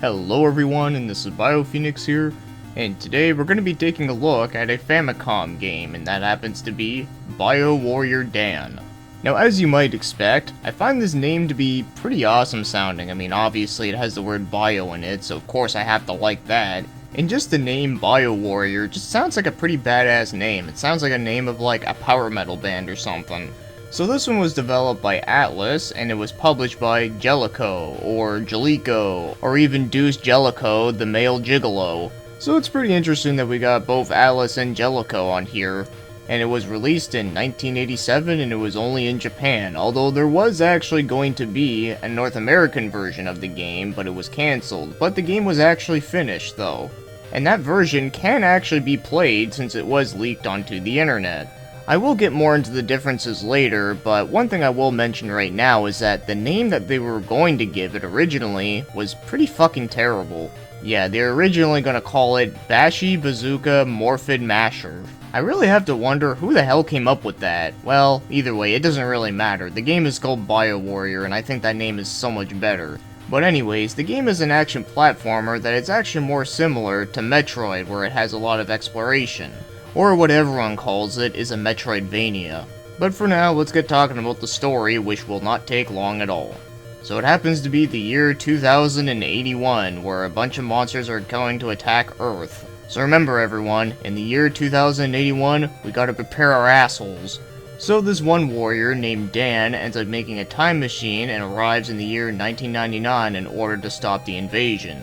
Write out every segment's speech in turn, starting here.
Hello everyone, and this is BioPhoenix here, and today we're going to be taking a look at a Famicom game, and that happens to be BioWarrior Dan. Now, as you might expect, I find this name to be pretty awesome sounding. I mean, obviously it has the word bio in it, so of course I have to like that. And just the name BioWarrior just sounds like a pretty badass name. It sounds like a name of like a power metal band or something. So this one was developed by Atlas, and it was published by Jellico, or Jellico, or even Deuce Jellico, the male gigolo. So it's pretty interesting that we got both Atlas and Jellico on here. And it was released in 1987, and it was only in Japan, although there was actually going to be a North American version of the game, but it was cancelled. But the game was actually finished, though. And that version can actually be played since it was leaked onto the internet. I will get more into the differences later, but one thing I will mention right now is that the name that they were going to give it originally was pretty fucking terrible. Yeah, they were originally going to call it Bashi Bazooka Morphid Masher. I really have to wonder who the hell came up with that. Well, either way, it doesn't really matter. The game is called BioWarrior, and I think that name is so much better. But anyways, the game is an action platformer that is actually more similar to Metroid, where it has a lot of exploration. Or what everyone calls it is a Metroidvania. But for now, let's get talking about the story, which will not take long at all. So it happens to be the year 2081, where a bunch of monsters are going to attack Earth. So remember everyone, in the year 2081, we gotta prepare our assholes. So this one warrior named Dan ends up making a time machine and arrives in the year 1999 in order to stop the invasion.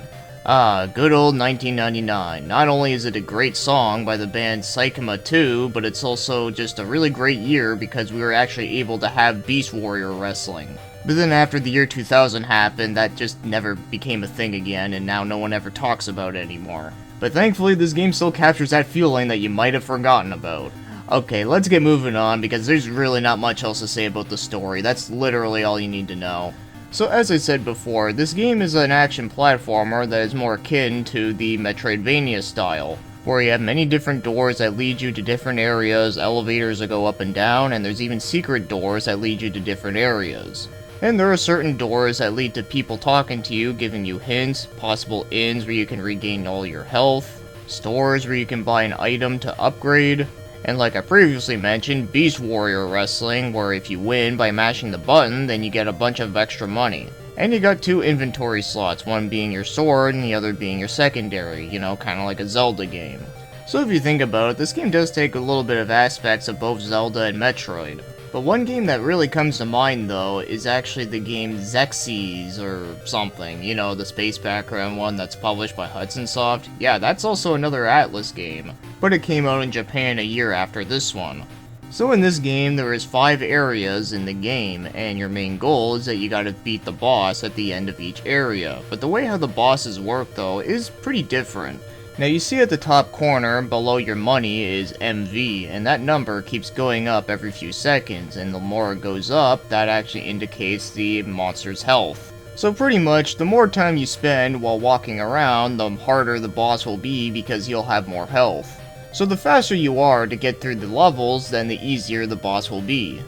Ah, good old 1999. Not only is it a great song by the band Psychema 2, but it's also just a really great year because we were actually able to have Beast Warrior wrestling. But then after the year 2000 happened, that just never became a thing again, and now no one ever talks about it anymore. But thankfully, this game still captures that feeling that you might have forgotten about. Okay, let's get moving on, because there's really not much else to say about the story. That's literally all you need to know. So as I said before, this game is an action platformer that is more akin to the Metroidvania style, where you have many different doors that lead you to different areas, elevators that go up and down, and there's even secret doors that lead you to different areas. And there are certain doors that lead to people talking to you, giving you hints, possible inns where you can regain all your health, stores where you can buy an item to upgrade, and like I previously mentioned, Beast Warrior Wrestling, where if you win by mashing the button, then you get a bunch of extra money. And you got two inventory slots, one being your sword and the other being your secondary, you know, kinda like a Zelda game. So if you think about it, this game does take a little bit of aspects of both Zelda and Metroid. But one game that really comes to mind though is actually the game Xerxes or something, you know, the space background one that's published by Hudson Soft. Yeah, that's also another Atlas game, but it came out in Japan a year after this one. So in this game there is 5 areas in the game, and your main goal is that you gotta beat the boss at the end of each area. But the way how the bosses work though is pretty different. Now you see at the top corner below your money is MV, and that number keeps going up every few seconds, and the more it goes up, that actually indicates the monster's health. So pretty much, the more time you spend while walking around, the harder the boss will be because you'll have more health. So the faster you are to get through the levels, then the easier the boss will be.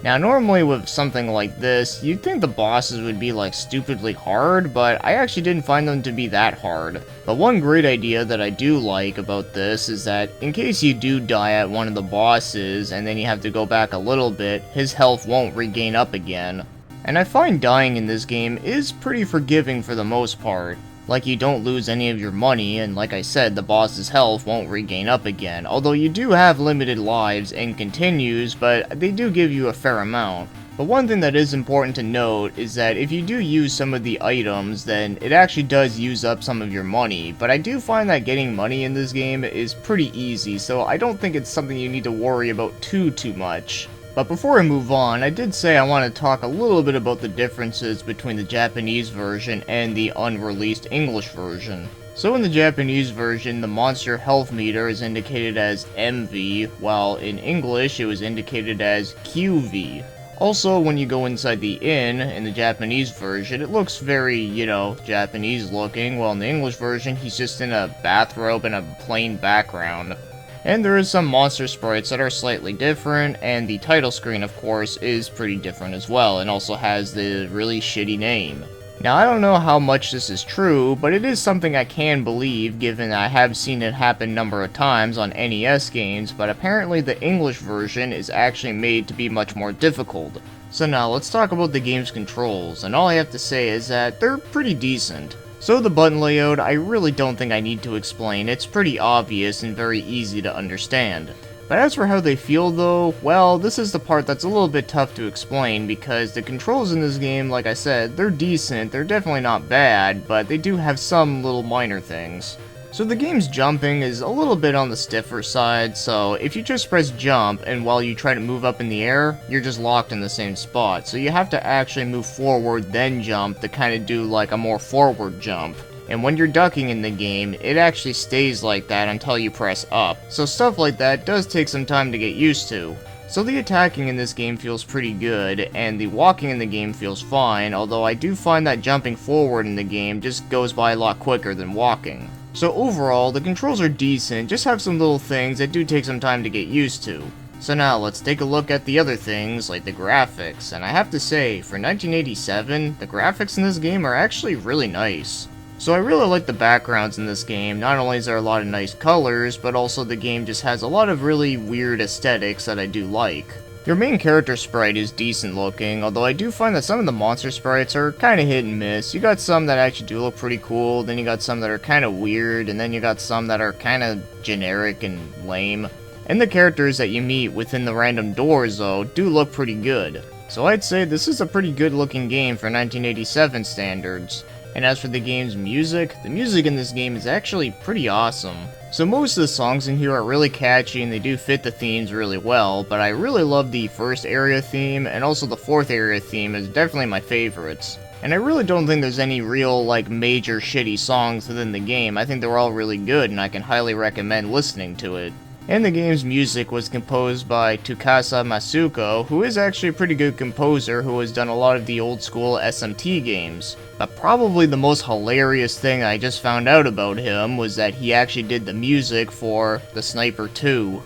Now normally with something like this, you'd think the bosses would be like stupidly hard, but I actually didn't find them to be that hard. But one great idea that I do like about this is that in case you do die at one of the bosses and then you have to go back a little bit, his health won't regain up again. And I find dying in this game is pretty forgiving for the most part. Like, you don't lose any of your money, and like I said, the boss's health won't regain up again, although you do have limited lives and continues, but they do give you a fair amount. But one thing that is important to note is that if you do use some of the items, then it actually does use up some of your money, but I do find that getting money in this game is pretty easy, so I don't think it's something you need to worry about too much. But before I move on, I did say I want to talk a little bit about the differences between the Japanese version and the unreleased English version. So in the Japanese version, the monster health meter is indicated as MV, while in English it was indicated as QV. Also, when you go inside the inn, in the Japanese version, it looks very, you know, Japanese looking, while in the English version, he's just in a bathrobe and a plain background. And there is some monster sprites that are slightly different, and the title screen, of course, is pretty different as well, and also has the really shitty name. Now, I don't know how much this is true, but it is something I can believe given I have seen it happen a number of times on NES games, but apparently the English version is actually made to be much more difficult. So now, let's talk about the game's controls, and all I have to say is that they're pretty decent. So the button layout, I really don't think I need to explain, it's pretty obvious and very easy to understand. But as for how they feel though, well, this is the part that's a little bit tough to explain because the controls in this game, like I said, they're decent, they're definitely not bad, but they do have some little minor things. So the game's jumping is a little bit on the stiffer side, so if you just press jump and while you try to move up in the air, you're just locked in the same spot. So you have to actually move forward then jump to kind of do like a more forward jump. And when you're ducking in the game, it actually stays like that until you press up. So stuff like that does take some time to get used to. So the attacking in this game feels pretty good, and the walking in the game feels fine, although I do find that jumping forward in the game just goes by a lot quicker than walking. So overall, the controls are decent, just have some little things that do take some time to get used to. So now let's take a look at the other things, like the graphics, and I have to say, for 1987, the graphics in this game are actually really nice. So I really like the backgrounds in this game. Not only is there a lot of nice colors, but also the game just has a lot of really weird aesthetics that I do like. Your main character sprite is decent looking, although I do find that some of the monster sprites are kinda hit and miss. You got some that actually do look pretty cool, then you got some that are kinda weird, and then you got some that are kinda generic and lame. And the characters that you meet within the random doors though do look pretty good. So I'd say this is a pretty good looking game for 1987 standards. And as for the game's music, the music in this game is actually pretty awesome. So most of the songs in here are really catchy and they do fit the themes really well, but I really love the first area theme, and also the fourth area theme is definitely my favorites. And I really don't think there's any real, like, major shitty songs within the game. I think they're all really good and I can highly recommend listening to it. And the game's music was composed by Tsukasa Masuko, who is actually a pretty good composer who has done a lot of the old school SMT games. But probably the most hilarious thing I just found out about him was that he actually did the music for The Sniper 2.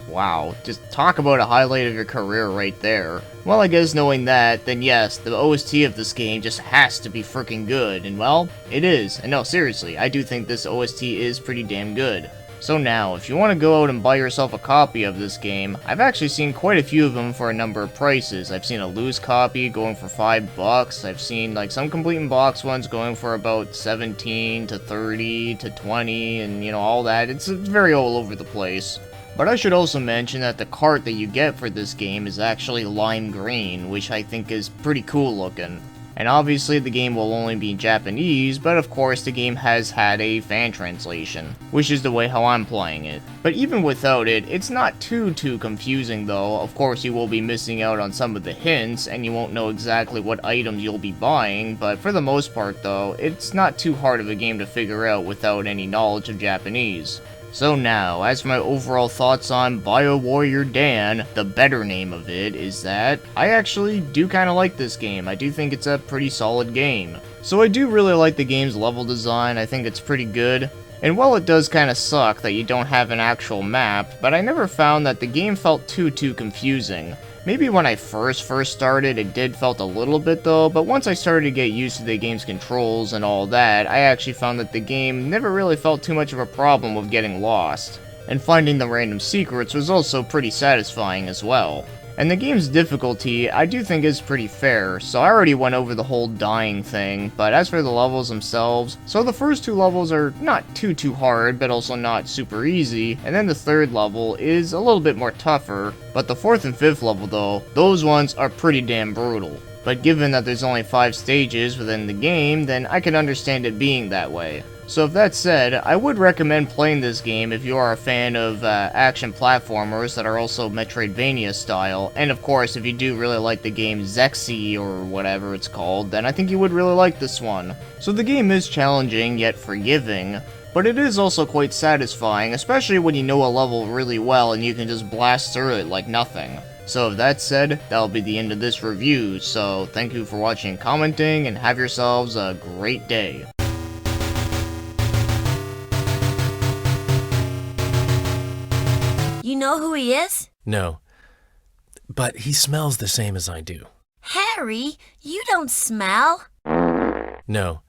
Wow, just talk about a highlight of your career right there. Well, I guess knowing that, then yes, the OST of this game just has to be freaking good, and well, it is. And no, seriously, I do think this OST is pretty damn good. So now, if you want to go out and buy yourself a copy of this game, I've actually seen quite a few of them for a number of prices. I've seen a loose copy going for $5, I've seen like some complete in box ones going for about 17 to 30 to 20, and you know, all that. It's very all over the place. But I should also mention that the cart that you get for this game is actually lime green, which I think is pretty cool looking. And obviously the game will only be in Japanese, but of course the game has had a fan translation, which is the way how I'm playing it. But even without it, it's not too confusing though. Of course you will be missing out on some of the hints, and you won't know exactly what items you'll be buying, but for the most part though, it's not too hard of a game to figure out without any knowledge of Japanese. So now, as for my overall thoughts on BioWarrior Dan, the better name of it is that I actually do kind of like this game. I do think it's a pretty solid game. So I do really like the game's level design. I think it's pretty good. And while it does kind of suck that you don't have an actual map, but I never found that the game felt too confusing. Maybe when I first started, it did felt a little bit though, but once I started to get used to the game's controls and all that, I actually found that the game never really felt too much of a problem with getting lost. And finding the random secrets was also pretty satisfying as well. And the game's difficulty, I do think is pretty fair, so I already went over the whole dying thing, but as for the levels themselves, so the first two levels are not too hard, but also not super easy, and then the third level is a little bit more tougher, but the fourth and fifth level though, those ones are pretty damn brutal. But given that there's only 5 stages within the game, then I can understand it being that way. So with that said, I would recommend playing this game if you are a fan of action platformers that are also Metroidvania style, and of course if you do really like the game Zexy or whatever it's called, then I think you would really like this one. So the game is challenging yet forgiving, but it is also quite satisfying, especially when you know a level really well and you can just blast through it like nothing. So with that said, that'll be the end of this review, so thank you for watching and commenting, and have yourselves a great day. You know who he is? No, but he smells the same as I do. Harry, you don't smell. No,